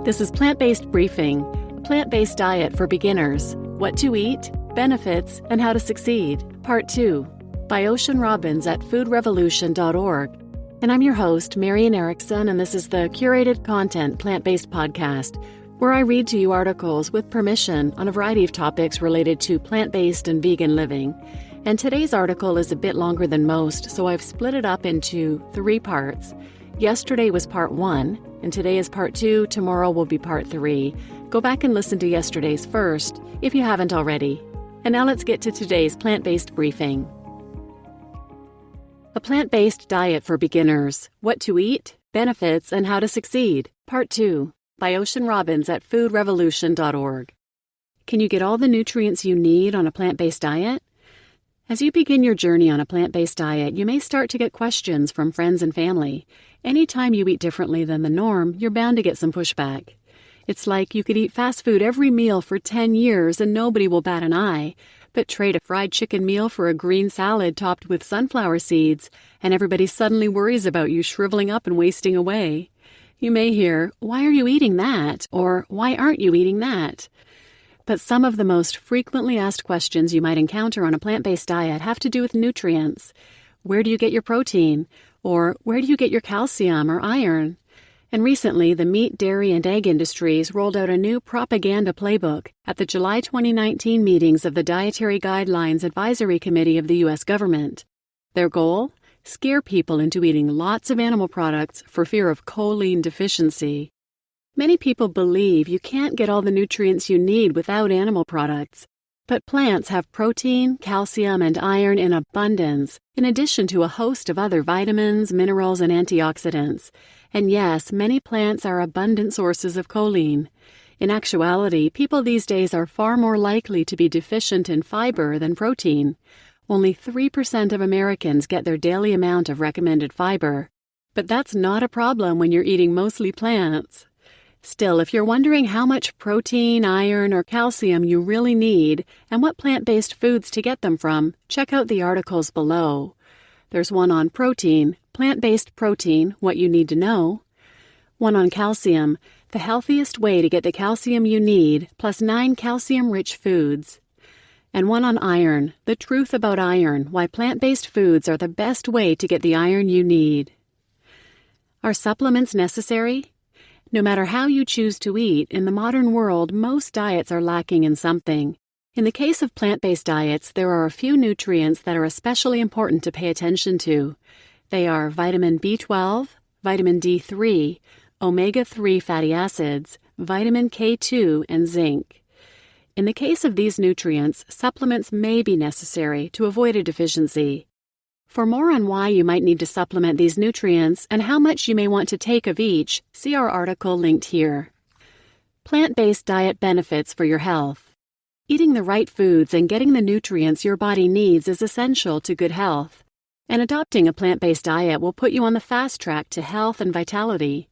This is Plant-Based Briefing, a plant-based diet for beginners, what to eat, benefits, and how to succeed, Part 2, by Ocean Robbins at foodrevolution.org. And I'm your host, Marian Erickson, and this is the curated content plant-based podcast, where I read to you articles with permission on a variety of topics related to plant-based and vegan living. And today's article is a bit longer than most, so I've split it up into 3 parts. Yesterday was part 1, and today is part 2, tomorrow will be part 3. Go back and listen to yesterday's first, if you haven't already. And now let's get to today's plant-based briefing. A plant-based diet for beginners, what to eat, benefits, and how to succeed, part 2, by Ocean Robbins at foodrevolution.org. Can you get all the nutrients you need on a plant-based diet? As you begin your journey on a plant-based diet, you may start to get questions from friends and family. Anytime you eat differently than the norm, you're bound to get some pushback. It's like you could eat fast food every meal for 10 years and nobody will bat an eye, but trade a fried chicken meal for a green salad topped with sunflower seeds, and everybody suddenly worries about you shriveling up and wasting away. You may hear, "Why are you eating that?" or "Why aren't you eating that?" But some of the most frequently asked questions you might encounter on a plant-based diet have to do with nutrients. Where do you get your protein? Or where do you get your calcium or iron? And recently, the meat, dairy, and egg industries rolled out a new propaganda playbook at the July 2019 meetings of the Dietary Guidelines Advisory Committee of the U.S. government. Their goal? Scare people into eating lots of animal products for fear of choline deficiency. Many people believe you can't get all the nutrients you need without animal products. But plants have protein, calcium, and iron in abundance, in addition to a host of other vitamins, minerals, and antioxidants. And yes, many plants are abundant sources of choline. In actuality, people these days are far more likely to be deficient in fiber than protein. Only 3% of Americans get their daily amount of recommended fiber. But that's not a problem when you're eating mostly plants. Still, if you're wondering how much protein, iron, or calcium you really need and what plant-based foods to get them from, check out the articles below. There's one on protein, plant-based protein, what you need to know. One on calcium, the healthiest way to get the calcium you need, plus 9 calcium-rich foods. And one on iron, the truth about iron, why plant-based foods are the best way to get the iron you need. Are supplements necessary? No matter how you choose to eat, in the modern world, most diets are lacking in something. In the case of plant-based diets, there are a few nutrients that are especially important to pay attention to. They are vitamin B12, vitamin D3, omega-3 fatty acids, vitamin K2, and zinc. In the case of these nutrients, supplements may be necessary to avoid a deficiency. For more on why you might need to supplement these nutrients and how much you may want to take of each, see our article linked here. Plant-based diet benefits for your health. Eating the right foods and getting the nutrients your body needs is essential to good health. And adopting a plant-based diet will put you on the fast track to health and vitality.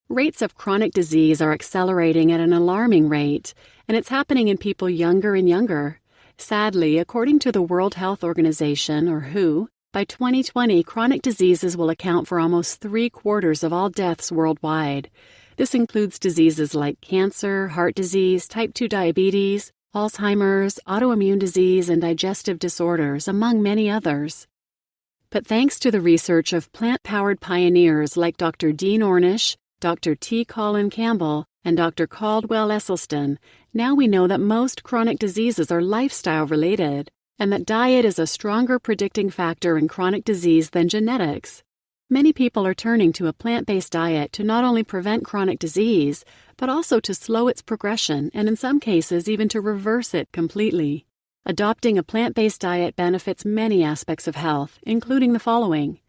Rates of chronic disease are accelerating at an alarming rate, and it's happening in people younger and younger. Sadly, according to the World Health Organization, or WHO, by 2020, chronic diseases will account for almost 3/4 of all deaths worldwide. This includes diseases like cancer, heart disease, type 2 diabetes, alzheimers, autoimmune disease, and digestive disorders, among many others. But thanks to the research of plant-powered pioneers like Dr. Dean Ornish, Dr. T. Colin Campbell, and Dr. Caldwell Esselstyn, now we know that most chronic diseases are lifestyle-related, and that diet is a stronger predicting factor in chronic disease than genetics. Many people are turning to a plant-based diet to not only prevent chronic disease, but also to slow its progression and in some cases even to reverse it completely. Adopting a plant-based diet benefits many aspects of health, including the following.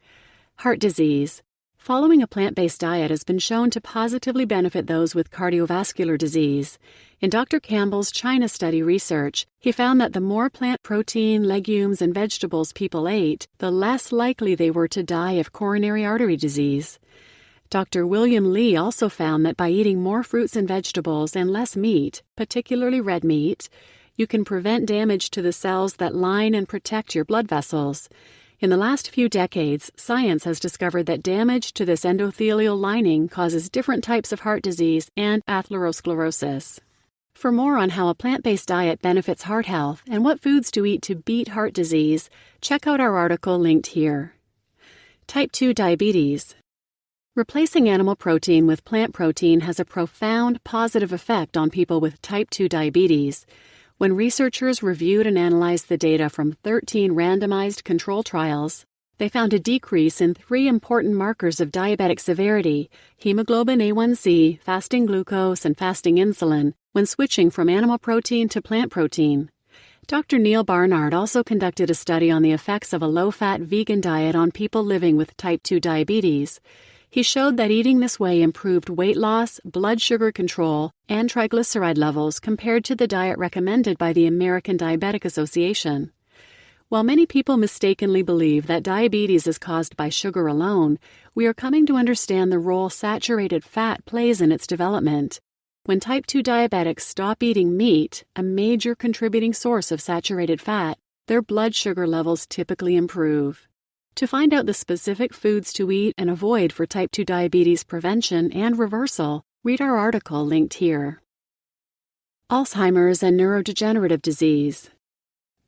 Heart disease. Following a plant-based diet has been shown to positively benefit those with cardiovascular disease. In Dr. Campbell's China study research, he found that the more plant protein, legumes, and vegetables people ate, the less likely they were to die of coronary artery disease. Dr. William Lee also found that by eating more fruits and vegetables and less meat, particularly red meat, you can prevent damage to the cells that line and protect your blood vessels. In the last few decades, science has discovered that damage to this endothelial lining causes different types of heart disease and atherosclerosis. For more on how a plant-based diet benefits heart health and what foods to eat to beat heart disease, check out our article linked here. Type 2 diabetes. Replacing animal protein with plant protein has a profound positive effect on people with type 2 diabetes. When researchers reviewed and analyzed the data from 13 randomized control trials, they found a decrease in 3 important markers of diabetic severity: hemoglobin A1C, fasting glucose, and fasting insulin, when switching from animal protein to plant protein. Dr. Neil Barnard also conducted a study on the effects of a low-fat vegan diet on people living with type 2 diabetes. He showed that eating this way improved weight loss, blood sugar control, and triglyceride levels compared to the diet recommended by the American Diabetic Association. While many people mistakenly believe that diabetes is caused by sugar alone, we are coming to understand the role saturated fat plays in its development. When type 2 diabetics stop eating meat, a major contributing source of saturated fat, their blood sugar levels typically improve. To find out the specific foods to eat and avoid for type 2 diabetes prevention and reversal, read our article linked here. Alzheimer's and neurodegenerative disease.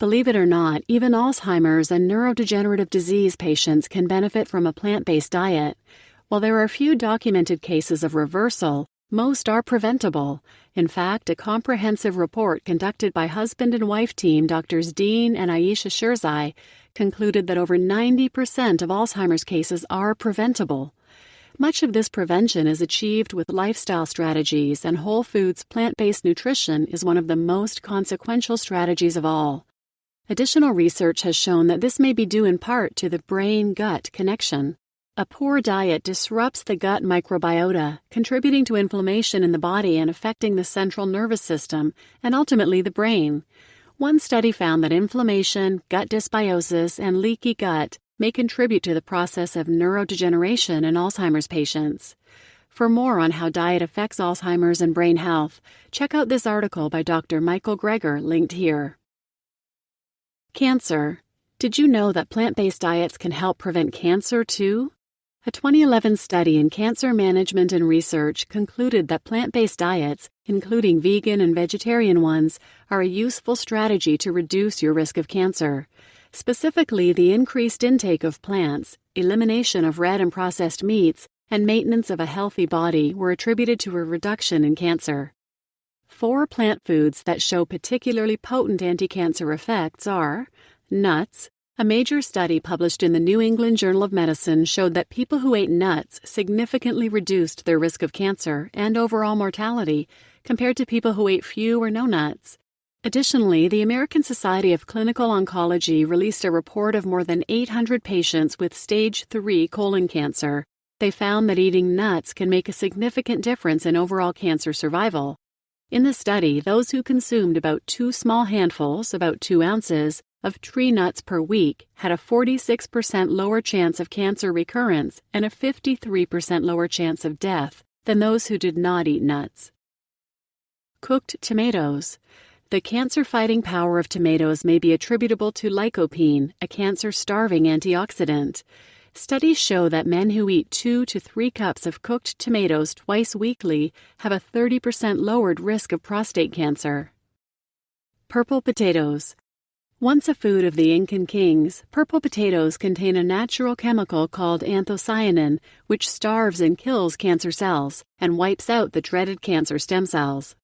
Believe it or not, even Alzheimer's and neurodegenerative disease patients can benefit from a plant-based diet. While there are few documented cases of reversal, most are preventable. In fact, a comprehensive report conducted by husband and wife team Drs. Dean and Aisha Shirzai concluded that over 90% of Alzheimer's cases are preventable. Much of this prevention is achieved with lifestyle strategies, and whole foods plant-based nutrition is one of the most consequential strategies of all. Additional research has shown that this may be due in part to the brain-gut connection. A poor diet disrupts the gut microbiota, contributing to inflammation in the body and affecting the central nervous system and ultimately the brain. One study found that inflammation, gut dysbiosis, and leaky gut may contribute to the process of neurodegeneration in Alzheimer's patients. For more on how diet affects Alzheimer's and brain health, check out this article by Dr. Michael Greger linked here. Cancer. Did you know that plant-based diets can help prevent cancer too? A 2011 study in Cancer Management and Research concluded that plant-based diets, including vegan and vegetarian ones, are a useful strategy to reduce your risk of cancer. Specifically, the increased intake of plants, elimination of red and processed meats, and maintenance of a healthy body were attributed to a reduction in cancer. 4 plant foods that show particularly potent anti-cancer effects are nuts. A major study published in the New England Journal of Medicine showed that people who ate nuts significantly reduced their risk of cancer and overall mortality compared to people who ate few or no nuts. Additionally, the American Society of Clinical Oncology released a report of more than 800 patients with stage 3 colon cancer. They found that eating nuts can make a significant difference in overall cancer survival. In the study, those who consumed about 2 small handfuls, about 2 ounces, of tree nuts per week had a 46% lower chance of cancer recurrence and a 53% lower chance of death than those who did not eat nuts. Cooked tomatoes. The cancer-fighting power of tomatoes may be attributable to lycopene, a cancer-starving antioxidant. Studies show that men who eat 2 to 3 cups of cooked tomatoes twice weekly have a 30% lowered risk of prostate cancer. Purple potatoes. Once a food of the Incan kings, purple potatoes contain a natural chemical called anthocyanin, which starves and kills cancer cells and wipes out the dreaded cancer stem cells.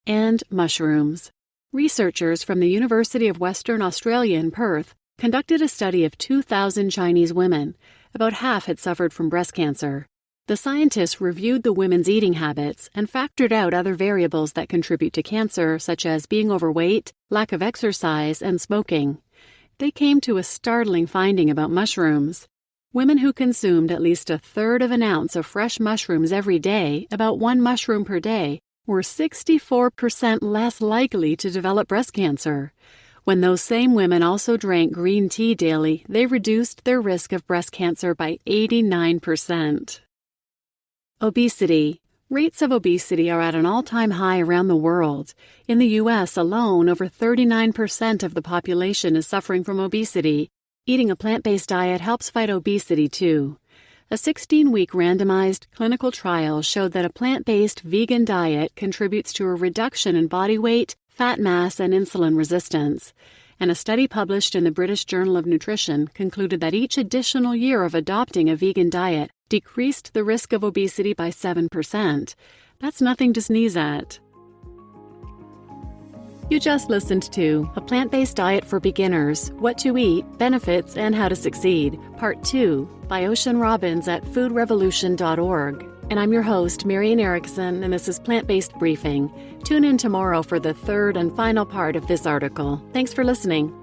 And mushrooms. Researchers from the University of Western Australia in Perth conducted a study of 2,000 Chinese women. About half had suffered from breast cancer. The scientists reviewed the women's eating habits and factored out other variables that contribute to cancer, such as being overweight, lack of exercise, and smoking. They came to a startling finding about mushrooms. Women who consumed at least 1/3 of an ounce of fresh mushrooms every day, about 1 mushroom per day, were 64% less likely to develop breast cancer. When those same women also drank green tea daily, they reduced their risk of breast cancer by 89%. Obesity. Rates of obesity are at an all-time high around the world. In the U.S. alone, over 39% of the population is suffering from obesity. Eating a plant-based diet helps fight obesity too. A 16-week randomized clinical trial showed that a plant-based vegan diet contributes to a reduction in body weight, fat mass, and insulin resistance. And a study published in the British Journal of Nutrition concluded that each additional year of adopting a vegan diet decreased the risk of obesity by 7%. That's nothing to sneeze at. You just listened to A Plant-Based Diet for Beginners, What to Eat, Benefits, and How to Succeed, Part 2, by Ocean Robbins at foodrevolution.org. And I'm your host, Marian Erickson, and this is Plant-Based Briefing. Tune in tomorrow for the third and final part of this article. Thanks for listening.